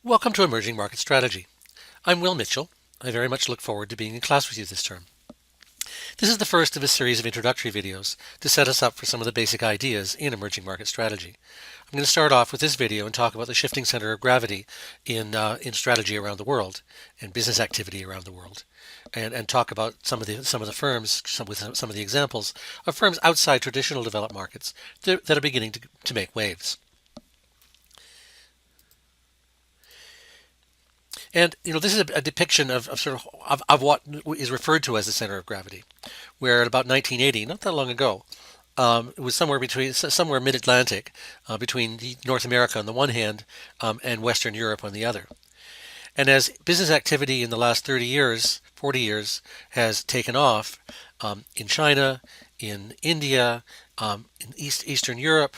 Welcome to Emerging Market Strategy. I'm Will Mitchell. I very much look forward to being in class with you this term. This is the first of a series of introductory videos to set us up for some of the basic ideas in emerging market strategy. I'm going to start off with this video and talk about the shifting center of gravity in strategy around the world and business activity around the world, and talk about some of the firms, some of the examples of firms outside traditional developed markets that are beginning to make waves. And this is a depiction of what is referred to as the center of gravity, where at about 1980, not that long ago, it was somewhere mid-Atlantic, between North America on the one hand, and Western Europe on the other. And as business activity in the last 30 years, 40 years, has taken off in China, in India, in Eastern Europe,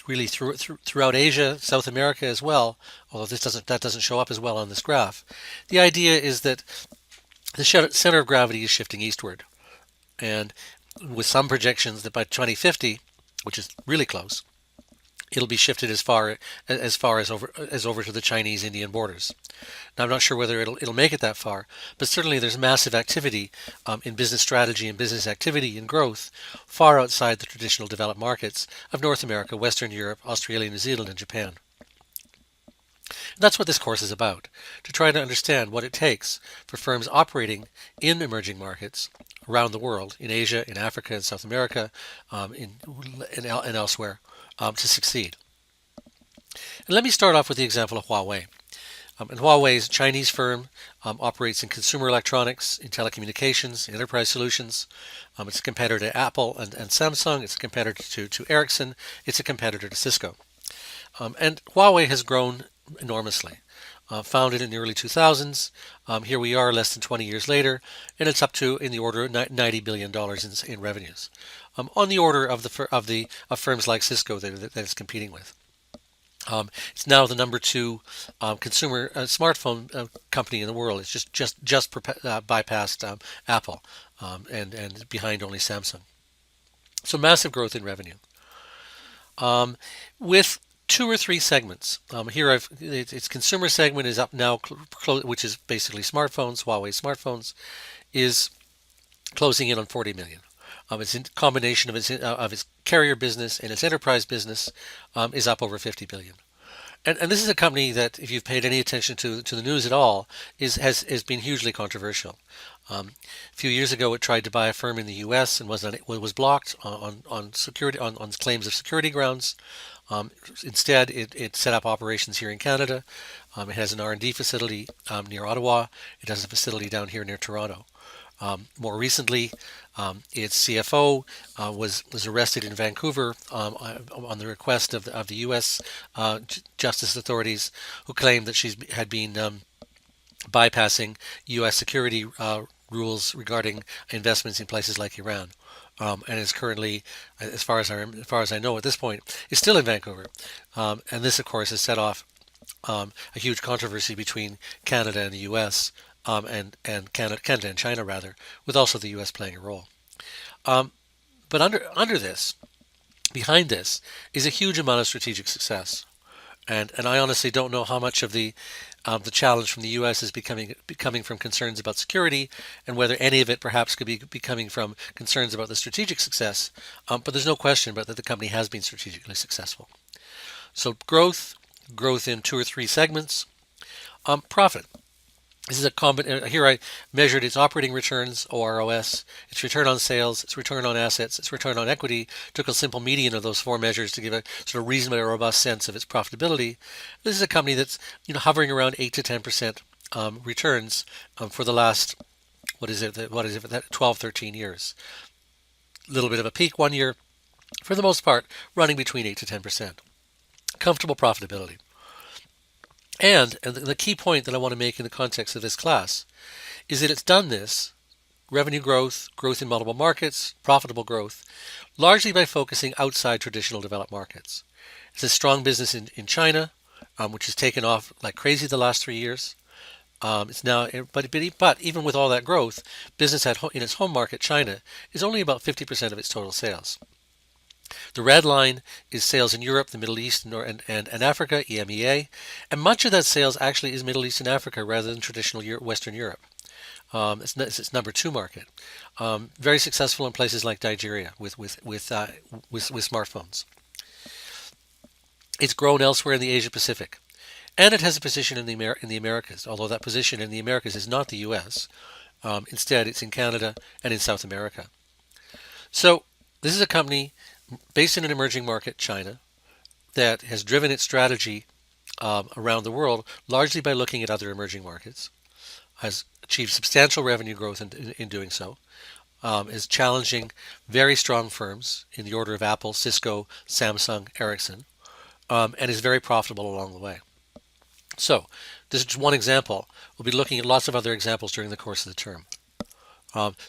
really throughout Asia, South America as well, although that doesn't show up as well on this graph. The idea is that the center of gravity is shifting eastward, and with some projections that by 2050, which is really close, it'll be shifted as far as over to the Chinese-Indian borders. Now, I'm not sure whether it'll make it that far, but certainly there's massive activity in business strategy and business activity and growth far outside the traditional developed markets of North America, Western Europe, Australia, New Zealand, and Japan. And that's what this course is about, to try to understand what it takes for firms operating in emerging markets around the world, in Asia, in Africa, in South America, and elsewhere, to succeed. And let me start off with the example of Huawei. And Huawei is a Chinese firm, operates in consumer electronics, in telecommunications, enterprise solutions. It's a competitor to Apple and Samsung. It's a competitor to Ericsson. It's a competitor to Cisco. And Huawei has grown enormously. Founded in the early 2000s, here we are less than 20 years later, and it's up to in the order of $90 billion in revenues, on the order of firms like Cisco that it's competing with. It's now the number 2 consumer smartphone company in the world. It's just bypassed Apple, and behind only Samsung. So massive growth in revenue, with 2 or 3 segments. Here, its consumer segment is up now, which is basically smartphones. Huawei smartphones is closing in on 40 million. Its combination of its carrier business and its enterprise business is up over 50 billion. And this is a company that, if you've paid any attention to the news at all, has been hugely controversial. A few years ago, it tried to buy a firm in the U.S. and was blocked on claims of security grounds. Instead, it set up operations here in Canada. It has an R&D facility near Ottawa. It has a facility down here near Toronto. More recently, its CFO was arrested in Vancouver on the request of the U.S. Justice authorities, who claimed that she had been bypassing U.S. security rules regarding investments in places like Iran. And is currently, as far as I know at this point, is still in Vancouver. And this, of course, has set off a huge controversy between Canada and the U.S. And Canada and China rather, with also the U.S. playing a role. But under this, behind this, is a huge amount of strategic success. And I honestly don't know how much of the challenge from the U.S. is coming from concerns about security, and whether any of it perhaps could be coming from concerns about the strategic success. But there's no question but that the company has been strategically successful. So growth in 2 or 3 segments. Profit. This is here I measured its operating returns, OROS, its return on sales, its return on assets, its return on equity. Took a simple median of those 4 measures to give a sort of reasonably robust sense of its profitability. This is a company that's hovering around 8 to 10% returns for the last 12, 13 years. A little bit of a peak one year, for the most part, running between 8 to 10%. Comfortable profitability. And the key point that I want to make in the context of this class is that it's done this, revenue growth in multiple markets, profitable growth, largely by focusing outside traditional developed markets. It's a strong business in China, which has taken off like crazy the last 3 years. It's now, but even with all that growth, business in its home market, China, is only about 50% of its total sales. The red line is sales in Europe, the Middle East, and Africa, EMEA, and much of that sales actually is Middle East and Africa rather than traditional Western Europe. It's number two market. Very successful in places like Nigeria with smartphones. It's grown elsewhere in the Asia Pacific, and it has a position in the Americas. Although that position in the Americas is not the U.S. Instead, it's in Canada and in South America. So this is a company based in an emerging market, China, that has driven its strategy around the world largely by looking at other emerging markets, has achieved substantial revenue growth in doing so, is challenging very strong firms in the order of Apple, Cisco, Samsung, Ericsson, and is very profitable along the way. So this is just one example. We'll be looking at lots of other examples during the course of the term.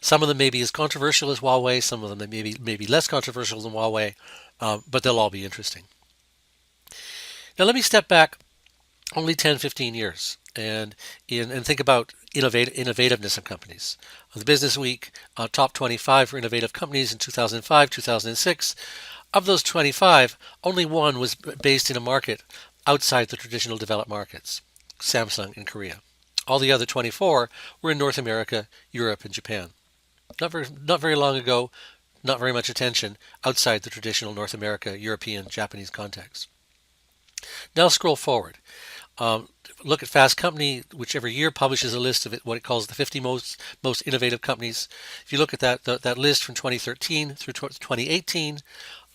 Some of them may be as controversial as Huawei, some of them may be less controversial than Huawei, but they'll all be interesting. Now let me step back only 10, 15 years and think about innovativeness of companies. The Business Week top 25 for innovative companies in 2005, 2006. Of those 25, only one was based in a market outside the traditional developed markets, Samsung in Korea. All the other 24 were in North America, Europe, and Japan. Not very long ago, not very much attention outside the traditional North America, European, Japanese context. Now scroll forward. Look at Fast Company, which every year publishes a list of what it calls the 50 most innovative companies. If you look at that list from 2013 through 2018,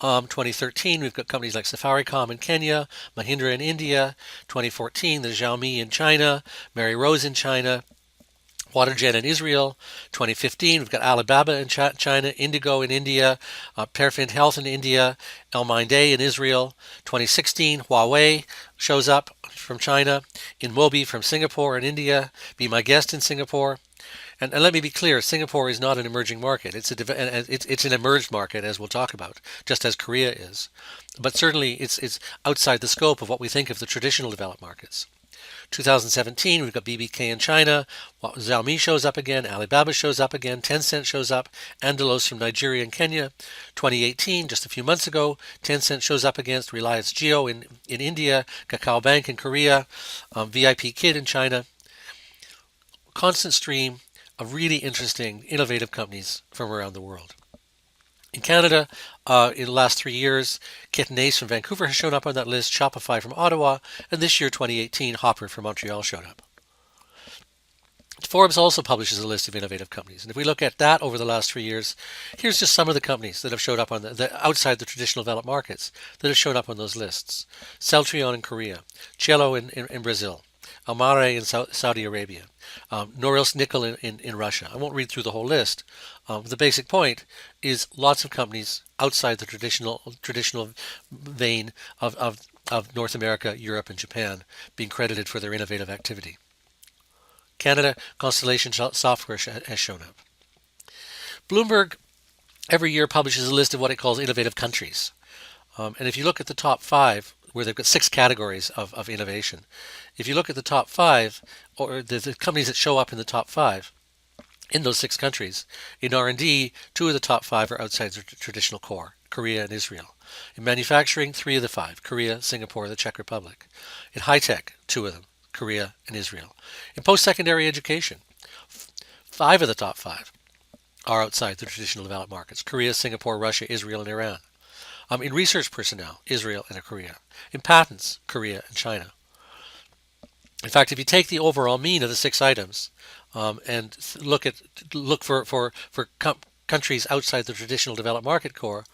2013, we've got companies like Safaricom in Kenya, Mahindra in India, 2014, the Xiaomi in China, Mary Rose in China, Waterjet in Israel. 2015, we've got Alibaba in China, Indigo in India, Perfint Health in India, El Mindé in Israel. 2016, Huawei shows up from China, InMobi from Singapore and India, Be My Guest in Singapore. And let me be clear, Singapore is not an emerging market. It's an emerged market, as we'll talk about, just as Korea is. But certainly it's outside the scope of what we think of the traditional developed markets. 2017, we've got BBK in China, Xiaomi shows up again, Alibaba shows up again, Tencent shows up, Andalos from Nigeria and Kenya. 2018, just a few months ago, Tencent shows up against Reliance Jio in India, Kakao Bank in Korea, VIP Kid in China. Constant stream of really interesting, innovative companies from around the world. In Canada, in the last 3 years, Kit and Ace from Vancouver has shown up on that list, Shopify from Ottawa, and this year, 2018, Hopper from Montreal showed up. Forbes also publishes a list of innovative companies, and if we look at that over the last 3 years, here's just some of the companies that have showed up on outside the traditional developed markets that have shown up on those lists. Celltrion in Korea, Cielo in Brazil, Almare in Saudi Arabia, Norilsk Nickel in Russia. I won't read through the whole list. The basic point is lots of companies outside the traditional vein of North America, Europe, and Japan being credited for their innovative activity. Canada, Constellation Software has shown up. Bloomberg every year publishes a list of what it calls innovative countries. And if you look at the top 5, where they've got 6 categories of innovation. If you look at the top 5, or the companies that show up in the top 5, in those 6 countries, in R&D, 2 of the top 5 are outside the traditional core, Korea and Israel. In manufacturing, 3 of the 5, Korea, Singapore, the Czech Republic. In high-tech, 2 of them, Korea and Israel. In post-secondary education, 5 of the top 5 are outside the traditional developed markets, Korea, Singapore, Russia, Israel, and Iran. In research personnel, Israel and Korea. In patents, Korea and China. In fact, if you take the overall mean of the 6 items and look for countries outside the traditional developed market core,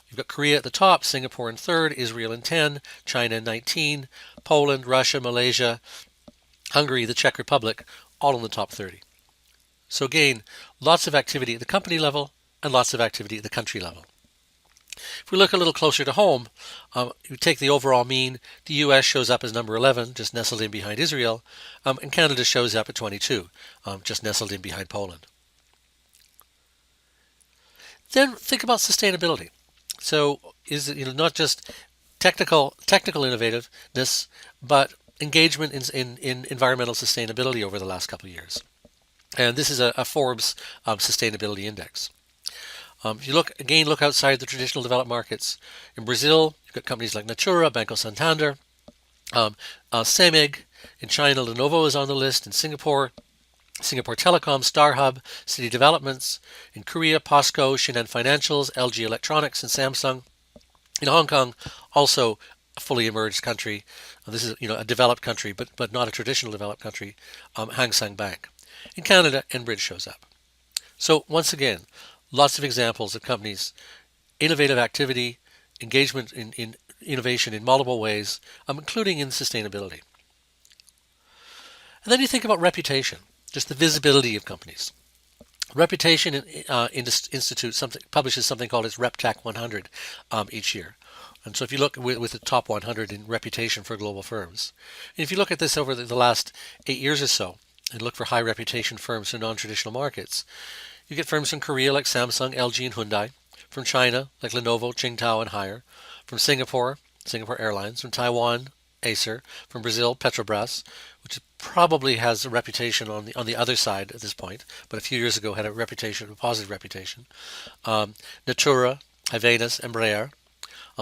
you've got Korea at the top, Singapore in 3rd, Israel in 10, China in 19, Poland, Russia, Malaysia, Hungary, the Czech Republic, all in the top 30. So again, lots of activity at the company level and lots of activity at the country level. If we look a little closer to home, you take the overall mean, the US shows up as number 11, just nestled in behind Israel, and Canada shows up at 22, just nestled in behind Poland. Then think about sustainability. So is it not just technical innovativeness, but engagement in environmental sustainability over the last couple of years. And this is a Forbes sustainability index. If you look outside the traditional developed markets. In Brazil, you've got companies like Natura, Banco Santander, Semig. In China, Lenovo is on the list. In Singapore, Singapore Telecom, StarHub, City Developments. In Korea, POSCO, Shinhan Financials, LG Electronics, and Samsung. In Hong Kong, also a fully emerged country. This is a developed country, but not a traditional developed country. Hang Seng Bank. In Canada, Enbridge shows up. So once again, lots of examples of companies, innovative activity, engagement in innovation in multiple ways, including in sustainability. And then you think about reputation, just the visibility of companies. Reputation Institute publishes something called its RepTech 100 each year. And so if you look with the top 100 in reputation for global firms, and if you look at this over the last 8 years or so, and look for high reputation firms in non-traditional markets, you get firms from Korea like Samsung, LG, and Hyundai, from China like Lenovo, Qingdao, and Haier, from Singapore, Singapore Airlines, from Taiwan, Acer, from Brazil, Petrobras, which probably has a reputation on the other side at this point, but a few years ago had a positive reputation. Natura, Havaianas, Embraer,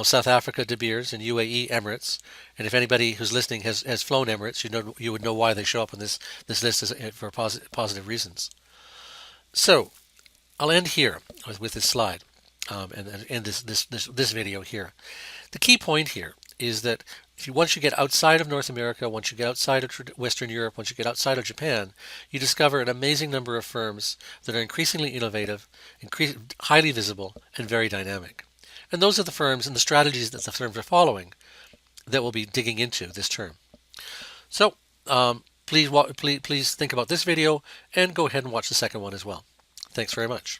South Africa, De Beers, and UAE, Emirates. And if anybody who's listening has flown Emirates, you would know why they show up on this list for positive reasons. So I'll end here with this slide and end this video here. The key point here is that once you get outside of North America, once you get outside of Western Europe, once you get outside of Japan, you discover an amazing number of firms that are increasingly innovative, highly visible, and very dynamic. And those are the firms and the strategies that the firms are following that we'll be digging into this term. So please think about this video and go ahead and watch the second one as well. Thanks very much.